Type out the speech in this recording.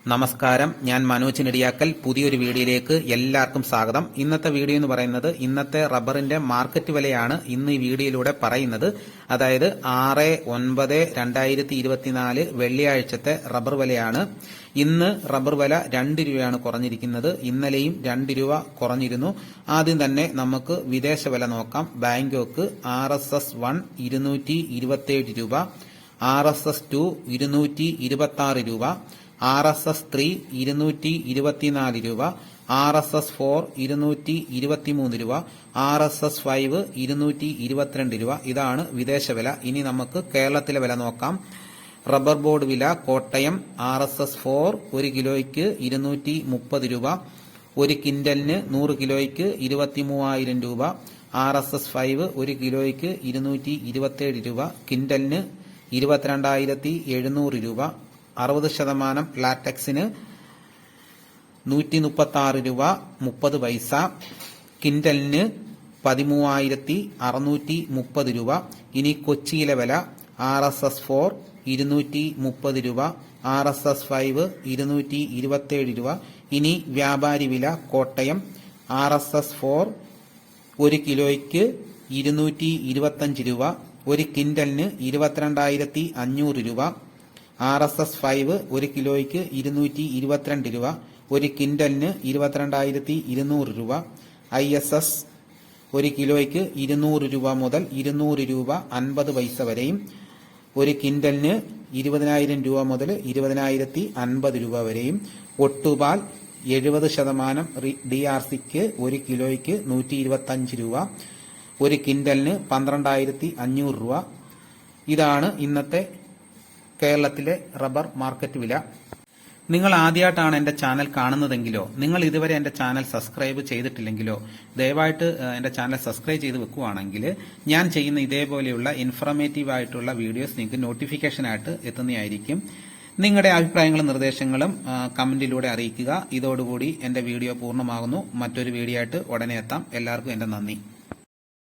നമസ്കാരം, ഞാൻ മനോജ് നെടിയാക്കൽ. പുതിയൊരു വീഡിയോയിലേക്ക് എല്ലാവർക്കും സ്വാഗതം. ഇന്നത്തെ വീഡിയോ എന്ന് പറയുന്നത് ഇന്നത്തെ റബ്ബറിന്റെ മാർക്കറ്റ് വിലയാണ് ഇന്ന് ഈ വീഡിയോയിലൂടെ പറയുന്നത്. അതായത് 6/9/2024 വെള്ളിയാഴ്ചത്തെ റബ്ബർ വിലയാണ്. ഇന്ന് റബ്ബർ വില 2 രൂപയാണ് കുറഞ്ഞിരിക്കുന്നത്. ഇന്നലെയും 2 രൂപ കുറഞ്ഞിരുന്നു. ആദ്യം തന്നെ നമുക്ക് വിദേശ വില നോക്കാം. ബാങ്കോക്ക് RSS 1 227 രൂപ, RSS 2 226 രൂപ, RSS 3 224 രൂപ, RSS 4 223 രൂപ, RSS 5 222 രൂപ. ഇതാണ് വിദേശ വില. ഇനി നമുക്ക് കേരളത്തിലെ വില നോക്കാം. റബ്ബർ ബോർഡ് വില കോട്ടയം RSS 4 1 കിലോയ്ക്ക് 230 രൂപ, 1 ക്വിന്റലിന് 100 കിലോയ്ക്ക് 23,000 രൂപ, RSS 5 1 കിലോയ്ക്ക് 227 രൂപ, ക്വിന്റലിന് 22,700 രൂപ, 60% ലാറ്റക്സിന് 136 രൂപ 30 പൈസ, ക്വിന്റലിന് 13,630 രൂപ. ഇനി കൊച്ചിയിലെ വില RSS 4 230 രൂപ, RSS 5 227 രൂപ. ഇനി വ്യാപാരി വില കോട്ടയം RSS 4 1 കിലോയ്ക്ക് 225 രൂപ, 1 ക്വിന്റലിന് 22,500 രൂപ, RSS 5 1 കിലോയ്ക്ക് 222 രൂപ, 1 ക്വിന്റലിന് 22,200 രൂപ, ISS 1 കിലോയ്ക്ക് 200 രൂപ മുതൽ 200 രൂപ 50 പൈസ വരെയും, 1 ക്വിന്റലിന് 20,000 രൂപ മുതൽ 20,050 രൂപ വരെയും. ഒട്ടുപാൽ 70% DRCക്ക് 1 കിലോയ്ക്ക് 125 രൂപ, 1 ക്വിന്റലിന് 12,500 രൂപ. ഇതാണ് ഇന്നത്തെ കേരളത്തിലെ റബ്ബർ മാർക്കറ്റ് വില. നിങ്ങൾ ആദ്യമായിട്ടാണ് എന്റെ ചാനൽ കാണുന്നതെങ്കിലോ, നിങ്ങൾ ഇതുവരെ എന്റെ ചാനൽ സബ്സ്ക്രൈബ് ചെയ്തിട്ടില്ലെങ്കിലോ ദയവായിട്ട് എന്റെ ചാനൽ സബ്സ്ക്രൈബ് ചെയ്ത് വെക്കുകയാണെങ്കിൽ ഞാൻ ചെയ്യുന്ന ഇതേപോലെയുള്ള ഇൻഫർമേറ്റീവ് ആയിട്ടുള്ള വീഡിയോസ് നിങ്ങൾക്ക് നോട്ടിഫിക്കേഷനായിട്ട് എത്തുന്നതായിരിക്കും. നിങ്ങളുടെ അഭിപ്രായങ്ങളും നിർദ്ദേശങ്ങളും കമന്റിലൂടെ അറിയിക്കുക. ഇതോടുകൂടി എന്റെ വീഡിയോ പൂർണ്ണമാകുന്നു. മറ്റൊരു വീഡിയോ ആയിട്ട് ഉടനെ എത്താം. എല്ലാവർക്കും എന്റെ നന്ദി.